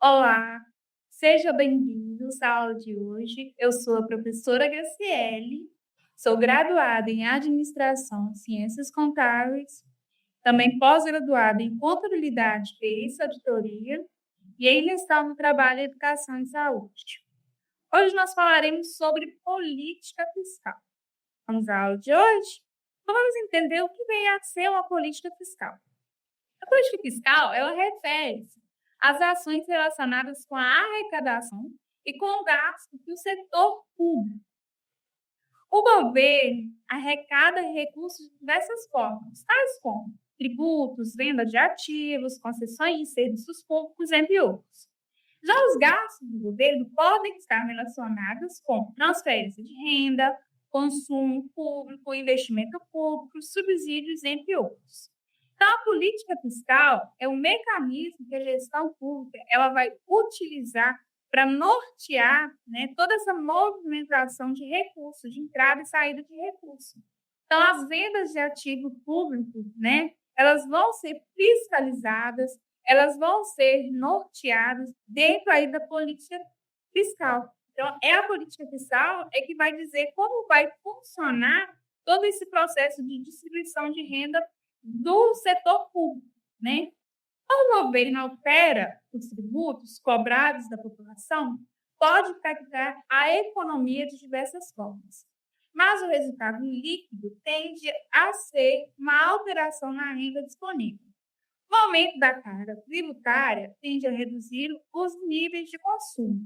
Olá, seja bem-vindos à aula de hoje. Eu sou a professora Graciele, sou graduada em Administração e Ciências Contábeis, também pós-graduada em Contabilidade, Perícia e Auditoria e em Gestão do Trabalho, Educação e Saúde. Hoje nós falaremos sobre política fiscal. Vamos à aula de hoje? Vamos entender o que vem a ser uma política fiscal. A política fiscal, ela refere-se às ações relacionadas com a arrecadação e com o gasto do setor público. O governo arrecada recursos de diversas formas, tais como tributos, venda de ativos, concessões de serviços públicos, entre outros. Já os gastos do governo podem estar relacionados com transferência de renda, consumo público, investimento público, subsídios, entre outros. Então, a política fiscal é um mecanismo que a gestão pública ela vai utilizar para nortear, né, toda essa movimentação de recursos, de entrada e saída de recursos. Então, as vendas de ativo público, né, elas vão ser fiscalizadas, elas vão ser norteadas dentro aí da política fiscal. Então, é a política fiscal é que vai dizer como vai funcionar todo esse processo de distribuição de renda do setor público, né? Quando o governo altera os tributos cobrados da população, pode impactar a economia de diversas formas. Mas o resultado líquido tende a ser uma alteração na renda disponível. O aumento da carga tributária tende a reduzir os níveis de consumo,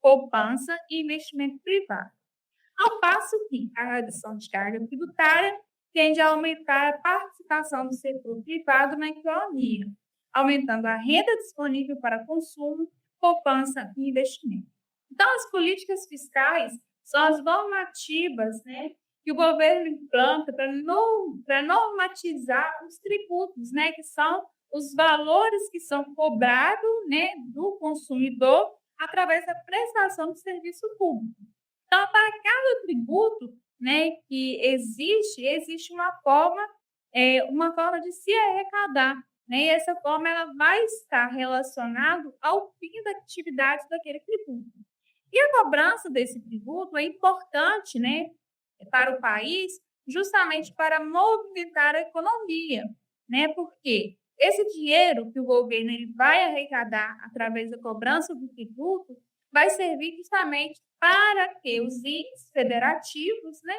poupança e investimento privado. Ao passo que a redução de carga tributária tende a aumentar a participação do setor privado na economia, aumentando a renda disponível para consumo, poupança e investimento. Então, as políticas fiscais são as normativas, né, que o governo implanta para normatizar os tributos, né, que são os valores que são cobrados, né, do consumidor através da prestação de serviço público. Então, para cada tributo, né, que existe uma forma de se arrecadar, né? E essa forma ela vai estar relacionado ao fim da atividade daquele tributo. E a cobrança desse tributo é importante, né, para o país, justamente para movimentar a economia, né? Porque esse dinheiro que o governo ele vai arrecadar através da cobrança do tributo vai servir justamente para que os entes federativos, né,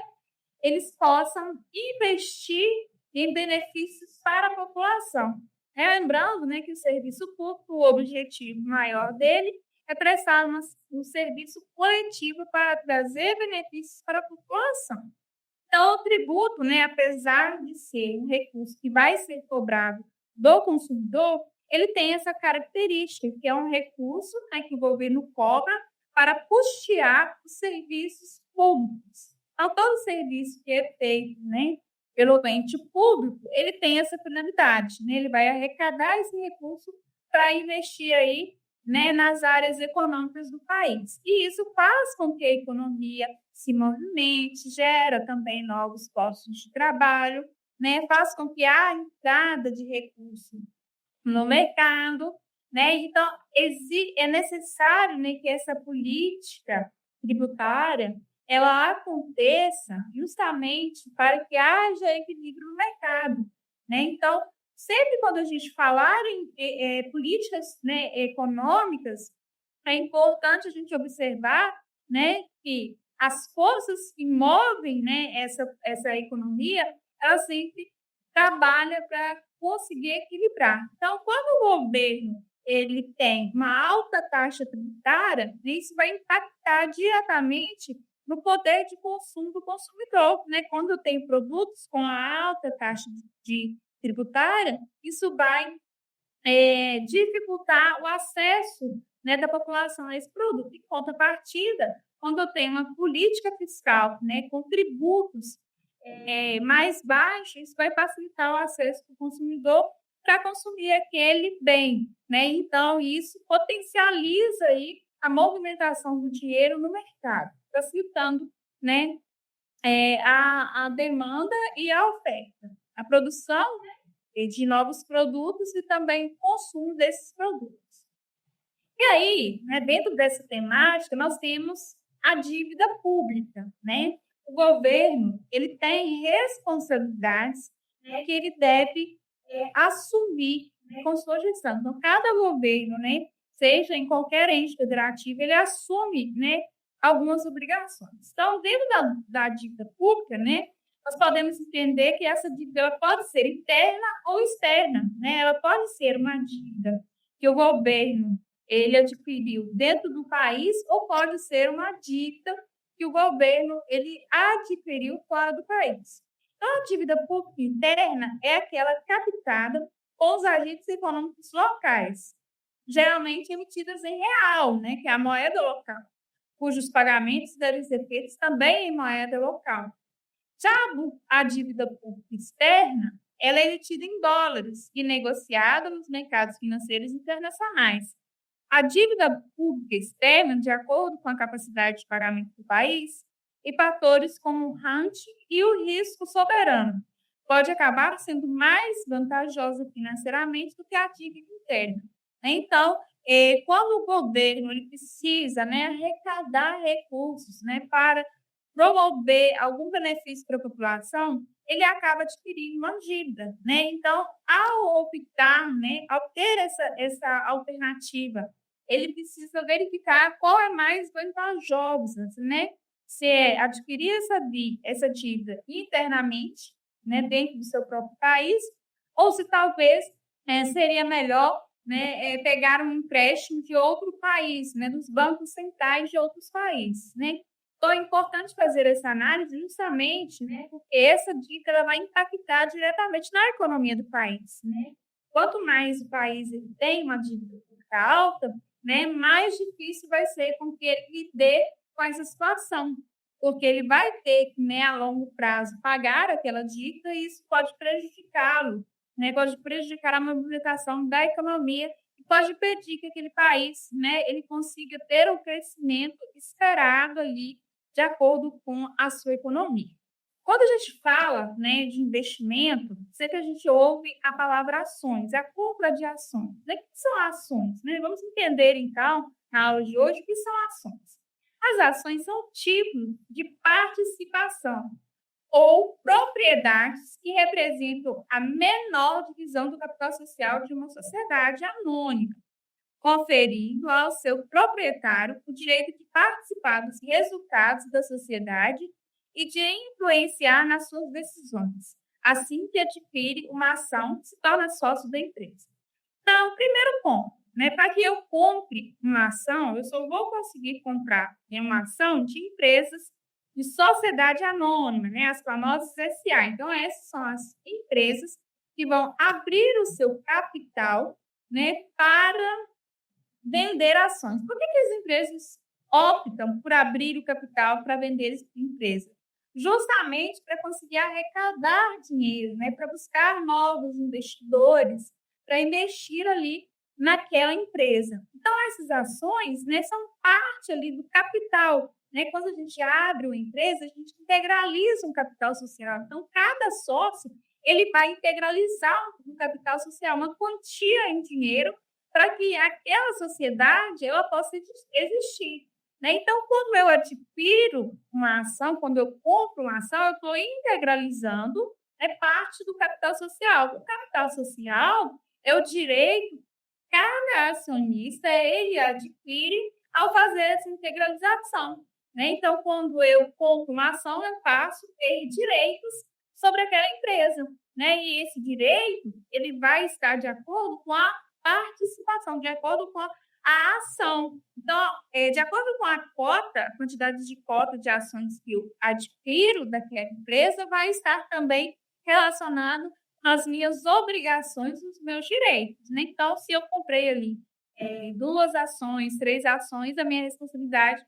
eles possam investir em benefícios para a população. Lembrando, né, que o serviço público, o objetivo maior dele é prestar um serviço coletivo para trazer benefícios para a população. Então, o tributo, né, apesar de ser um recurso que vai ser cobrado do consumidor, ele tem essa característica, que é um recurso, né, que o governo cobra para custear os serviços públicos. Então, todo serviço que é feito, né, pelo ente público, ele tem essa finalidade, né? Ele vai arrecadar esse recurso para investir aí, né, nas áreas econômicas do país. E isso faz com que a economia se movimente, gera também novos postos de trabalho, né? Faz com que a entrada de recursos no mercado, né? Então, é necessário, né, que essa política tributária ela aconteça justamente para que haja equilíbrio no mercado, né? Então, sempre quando a gente falar em políticas, né, econômicas, é importante a gente observar, né, que as forças que movem, né, essa economia, ela sempre trabalha para conseguir equilibrar. Então, quando o governo ele tem uma alta taxa tributária, isso vai impactar diretamente no poder de consumo do consumidor, né? Quando tem produtos com a alta taxa de tributária, isso vai dificultar o acesso, né, da população a esse produto. Em contrapartida, quando eu tenho uma política fiscal, né, com tributos mais baixos, isso vai facilitar o acesso do consumidor para consumir aquele bem, né? Então, isso potencializa aí a movimentação do dinheiro no mercado, facilitando, né, a demanda e a oferta, a produção, né, de novos produtos e também o consumo desses produtos. E aí, né, dentro dessa temática, nós temos a dívida pública, né? O governo, ele tem responsabilidades, né, que ele deve assumir, né, com sua gestão. Então, cada governo, né, seja em qualquer ente federativo, ele assume, né, algumas obrigações. Então, dentro da dívida pública, né, nós podemos entender que essa dívida ela pode ser interna ou externa, né? Ela pode ser uma dívida que o governo ele adquiriu dentro do país ou pode ser uma dívida que o governo ele adquiriu fora do país. Então, a dívida pública interna é aquela captada com os agentes econômicos locais, geralmente emitidas em real, né, que é a moeda local, cujos pagamentos devem ser feitos também em moeda local. Já a dívida pública externa, ela é emitida em dólares e negociada nos mercados financeiros internacionais. A dívida pública externa, de acordo com a capacidade de pagamento do país, e fatores como o ranking e o risco soberano, pode acabar sendo mais vantajosa financeiramente do que a dívida interna. Então, quando o governo ele precisa, né, arrecadar recursos, né, para promover algum benefício para a população, ele acaba adquirindo uma dívida, né? Então, ao optar, né, ao ter essa alternativa, ele precisa verificar qual é mais vantajosa, né? Se é adquirir essa dívida internamente, né, dentro do seu próprio país, ou se talvez seria melhor, né, pegar um empréstimo de outro país, né, dos bancos centrais de outros países, né? Então, é importante fazer essa análise justamente, né, porque essa dica ela vai impactar diretamente na economia do país, né? Quanto mais o país ele tem uma dívida pública alta, né, mais difícil vai ser com que ele lide com essa situação, porque ele vai ter que, né, a longo prazo, pagar aquela dívida e isso pode prejudicá-lo, né, pode prejudicar a movimentação da economia e pode impedir que aquele país, né, ele consiga ter um crescimento esperado ali de acordo com a sua economia. Quando a gente fala, né, de investimento, sempre a gente ouve a palavra ações, a compra de ações. Né? O que são ações? Né? Vamos entender, então, na aula de hoje, o que são ações. As ações são tipos de participação ou propriedades que representam a menor divisão do capital social de uma sociedade anônima, conferindo ao seu proprietário o direito de participar dos resultados da sociedade e de influenciar nas suas decisões. Assim que adquire uma ação, se torna sócio da empresa. Então, primeiro ponto, né, para que eu compre uma ação, eu só vou conseguir comprar uma ação de empresas de sociedade anônima, né, as famosas SA. Então, essas são as empresas que vão abrir o seu capital, né, para vender ações. Por que as empresas optam por abrir o capital para vender empresa? Justamente para conseguir arrecadar dinheiro, né? Para buscar novos investidores, para investir ali naquela empresa. Então, essas ações, né, são parte ali do capital. Né? Quando a gente abre uma empresa, a gente integraliza um capital social. Então, cada sócio ele vai integralizar um capital social, uma quantia em dinheiro para que aquela sociedade ela possa existir. Né? Então, quando eu adquiro uma ação, quando eu compro uma ação, eu estou integralizando parte do capital social. O capital social é o direito que cada acionista ele adquire ao fazer essa integralização. Né? Então, quando eu compro uma ação, eu passo a ter direitos sobre aquela empresa. Né? E esse direito ele vai estar de acordo com a participação, de acordo com a ação. Então, de acordo com a cota, a quantidade de cota de ações que eu adquiro daquela empresa vai estar também relacionado às minhas obrigações e os meus direitos. Né? Então, se eu comprei ali 2 ações, 3 ações, a minha responsabilidade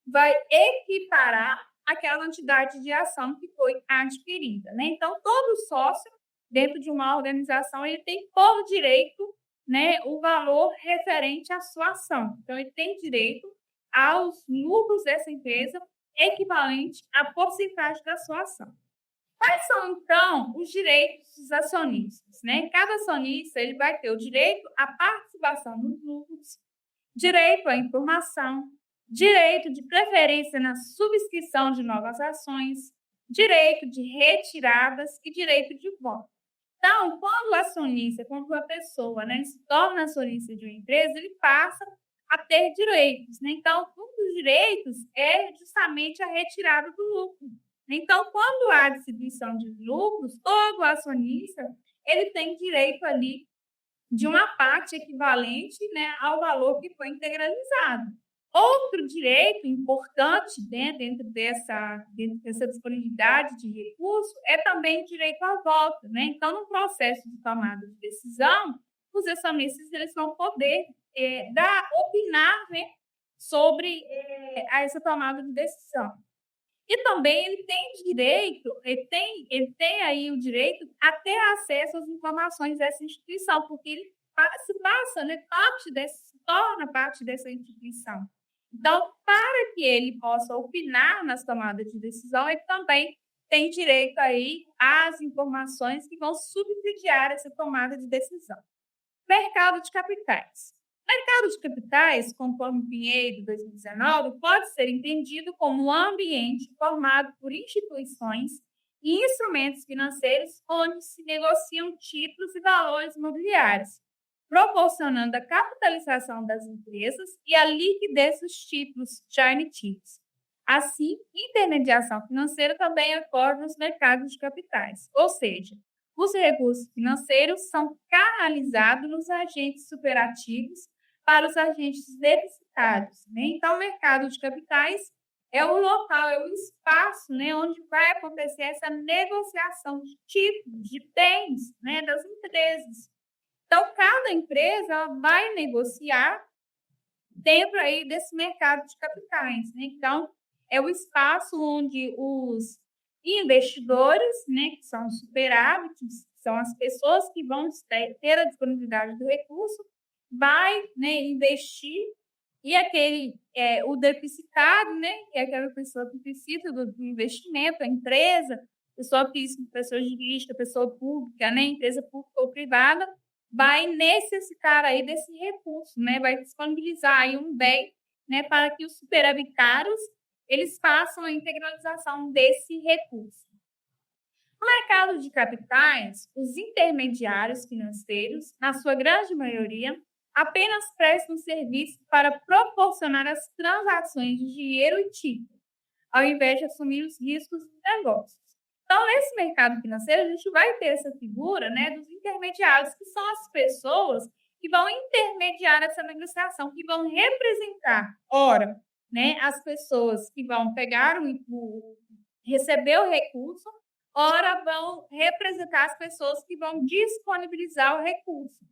vai equiparar aquela quantidade de ação que foi adquirida. Né? Então, todo sócio dentro de uma organização ele tem por direito, né, o valor referente à sua ação. Então, ele tem direito aos lucros dessa empresa equivalente à porcentagem da sua ação. Quais são, então, os direitos dos acionistas? Né? Cada acionista ele vai ter o direito à participação nos lucros direito à informação, direito de preferência na subscrição de novas ações, direito de retiradas e direito de voto. Então, quando o acionista, quando a pessoa, né, se torna acionista de uma empresa, ele passa a ter direitos, né? Então, um dos direitos é justamente a retirada do lucro. Então, quando há distribuição de lucros, todo acionista ele tem direito ali de uma parte equivalente, né, ao valor que foi integralizado. Outro direito importante, né, dentro dessa disponibilidade de recurso é também o direito à volta, né? Então, no processo de tomada de decisão, os acionistas eles vão poder opinar, né, sobre essa tomada de decisão. E também ele tem direito, ele tem aí o direito a ter acesso às informações dessa instituição, porque ele se passa, né, se torna parte dessa instituição. Então, para que ele possa opinar nas tomadas de decisão, ele também tem direito aí às informações que vão subsidiar essa tomada de decisão. Mercado de capitais. Mercado de capitais, conforme Pinheiro, 2019, pode ser entendido como um ambiente formado por instituições e instrumentos financeiros onde se negociam títulos e valores imobiliários, proporcionando a capitalização das empresas e a liquidez dos títulos já emitidos. Assim, intermediação financeira também ocorre nos mercados de capitais, ou seja, os recursos financeiros são canalizados nos agentes superativos para os agentes deficitários, né? Então, o mercado de capitais é o local, é o espaço, né, onde vai acontecer essa negociação de títulos, de bens, né, das empresas. Então, cada empresa ela vai negociar dentro aí desse mercado de capitais, né? Então, é o espaço onde os investidores, né, que são superávites, são as pessoas que vão ter a disponibilidade do recurso, vai, né, investir e o deficitário, né, que é aquela pessoa que precisa do investimento, a empresa, pessoa física, pessoa jurídica, pessoa pública, né, empresa pública ou privada, vai necessitar aí desse recurso, né, vai disponibilizar aí um bem, né, para que os superavitários eles façam a integralização desse recurso. No mercado de capitais, os intermediários financeiros, na sua grande maioria, apenas prestam serviço para proporcionar as transações de dinheiro e título, ao invés de assumir os riscos dos negócios. Então, nesse mercado financeiro, a gente vai ter essa figura, né, dos intermediários, que são as pessoas que vão intermediar essa negociação, que vão representar, ora, né, as pessoas que vão pegar receber o recurso, ora vão representar as pessoas que vão disponibilizar o recurso.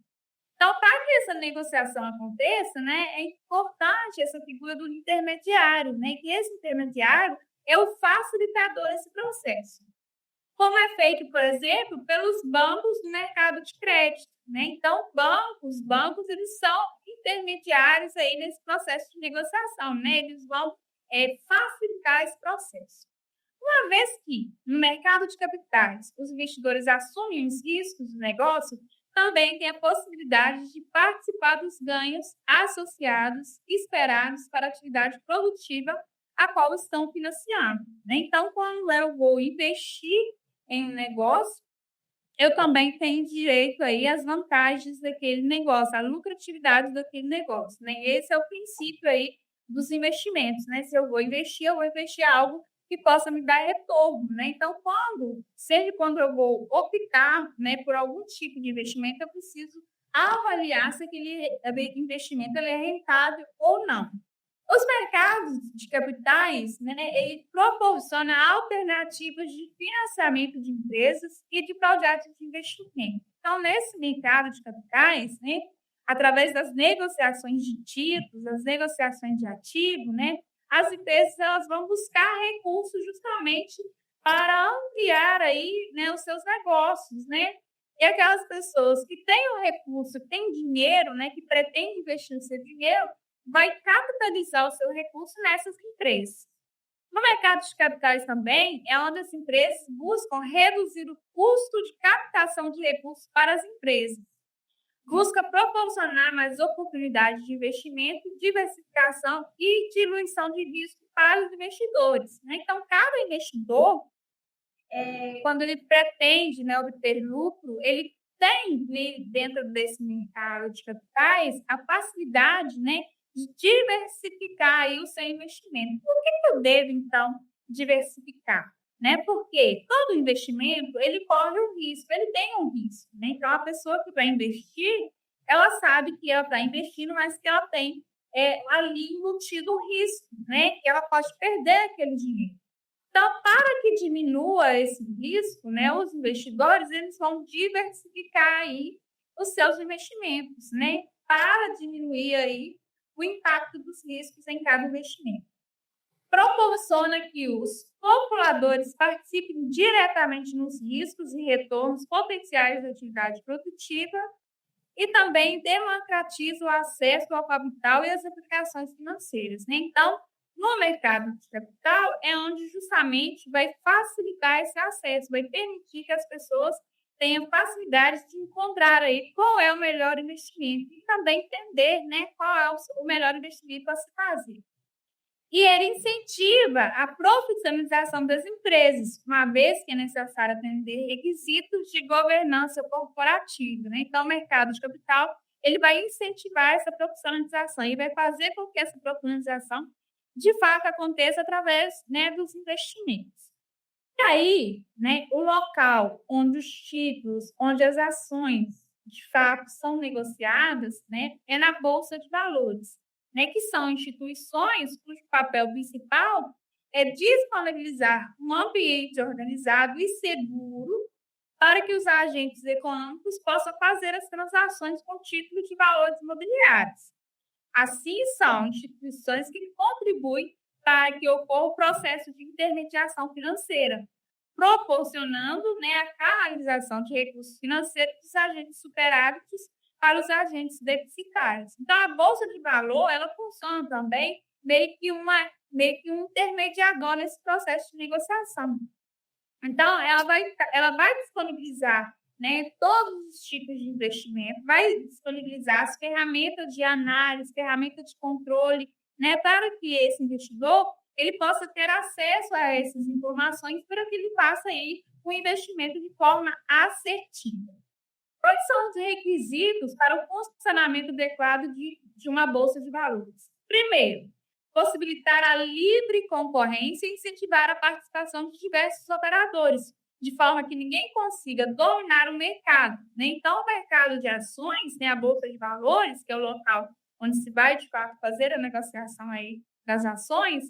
Então, para que essa negociação aconteça, né, é importante essa figura do intermediário, né, que esse intermediário é o facilitador desse processo. Como é feito, por exemplo, pelos bancos do mercado de crédito, né? Então, os bancos eles são intermediários aí nesse processo de negociação, né? Eles vão facilitar esse processo. Uma vez que no mercado de capitais os investidores assumem os riscos do negócio, também tem a possibilidade de participar dos ganhos associados esperados para a atividade produtiva a qual estão financiando, né? Então, quando eu vou investir em um negócio, eu também tenho direito aí às vantagens daquele negócio, à lucratividade daquele negócio, né? Esse é o princípio aí dos investimentos, né? Se eu vou investir algo que possa me dar retorno, né? Então, quando eu vou optar, né, por algum tipo de investimento, eu preciso avaliar se aquele investimento ele é rentável ou não. Os mercados de capitais, né, ele proporciona alternativas de financiamento de empresas e de projetos de investimento. Então, nesse mercado de capitais, né, através das negociações de títulos, das negociações de ativo, né, as empresas elas vão buscar recursos justamente para ampliar aí, né, os seus negócios, né? E aquelas pessoas que têm o recurso, que têm dinheiro, né, que pretendem investir o seu dinheiro, vai capitalizar o seu recurso nessas empresas. No mercado de capitais também, é onde as empresas buscam reduzir o custo de captação de recursos para as empresas. busca proporcionar mais oportunidades de investimento, diversificação e diluição de risco para os investidores, né. Então, cada investidor, quando ele pretende, né, obter lucro, ele tem dentro desse mercado de capitais a facilidade, né, de diversificar aí o seu investimento. Por que eu devo, então, diversificar? Né? Porque todo investimento ele corre um risco, ele tem um risco. Né? Então, a pessoa que vai investir, ela sabe que ela está investindo, mas que ela tem ali embutido um risco, né? Que ela pode perder aquele dinheiro. Então, para que diminua esse risco, né, os investidores eles vão diversificar aí os seus investimentos, né, para diminuir aí o impacto dos riscos em cada investimento. Proporciona que os populadores participem diretamente nos riscos e retornos potenciais da atividade produtiva e também democratiza o acesso ao capital e às aplicações financeiras, né? Então, no mercado de capital é onde justamente vai facilitar esse acesso, vai permitir que as pessoas tenham facilidade de encontrar aí qual é o melhor investimento e também entender, né, qual é o melhor investimento a se fazer. E ele incentiva a profissionalização das empresas, uma vez que é necessário atender requisitos de governança corporativa, né? Então, o mercado de capital ele vai incentivar essa profissionalização e vai fazer com que essa profissionalização de fato aconteça através, né, dos investimentos. E aí, né, o local onde os títulos, onde as ações de fato são negociadas, né, é na Bolsa de Valores, né, que são instituições cujo papel principal é disponibilizar um ambiente organizado e seguro para que os agentes econômicos possam fazer as transações com títulos de valores imobiliários. Assim, são instituições que contribuem para que ocorra o processo de intermediação financeira, proporcionando, né, a canalização de recursos financeiros dos agentes superávites para os agentes deficitários. Então, a Bolsa de Valor ela funciona também meio que um intermediador nesse processo de negociação. Então, ela vai disponibilizar, né, todos os tipos de investimento, vai disponibilizar as ferramentas de análise, ferramentas de controle, né, para que esse investidor ele possa ter acesso a essas informações para que ele faça aí o investimento de forma assertiva. Quais são os requisitos para o funcionamento adequado de uma bolsa de valores? Primeiro, possibilitar a livre concorrência e incentivar a participação de diversos operadores, de forma que ninguém consiga dominar o mercado. Né? Então, o mercado de ações, né, a bolsa de valores, que é o local onde se vai, de fato, fazer a negociação aí das ações,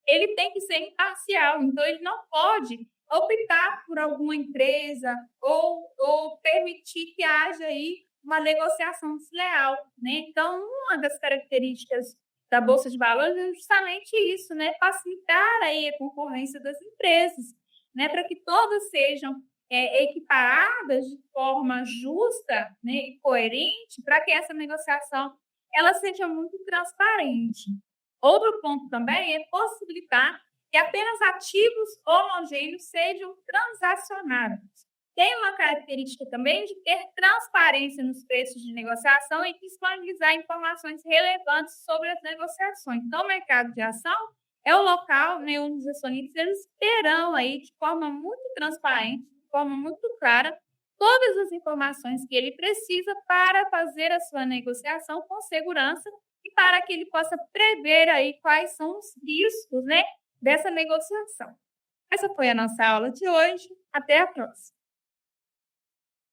ele tem que ser imparcial. Então, ele não pode optar por alguma empresa ou permitir que haja aí uma negociação desleal, né? Então, uma das características da Bolsa de Valores é justamente isso, né? Facilitar aí a concorrência das empresas, né? Para que todas sejam equiparadas de forma justa, né? E coerente, para que essa negociação ela seja muito transparente. Outro ponto também é possibilitar que apenas ativos homogêneos sejam transacionados. Tem uma característica também de ter transparência nos preços de negociação e disponibilizar informações relevantes sobre as negociações. Então, o mercado de ação é o local, né, onde os acionistas eles terão aí de forma muito transparente, de forma muito clara, todas as informações que ele precisa para fazer a sua negociação com segurança e para que ele possa prever aí quais são os riscos, né, dessa negociação. Essa foi a nossa aula de hoje. Até a próxima.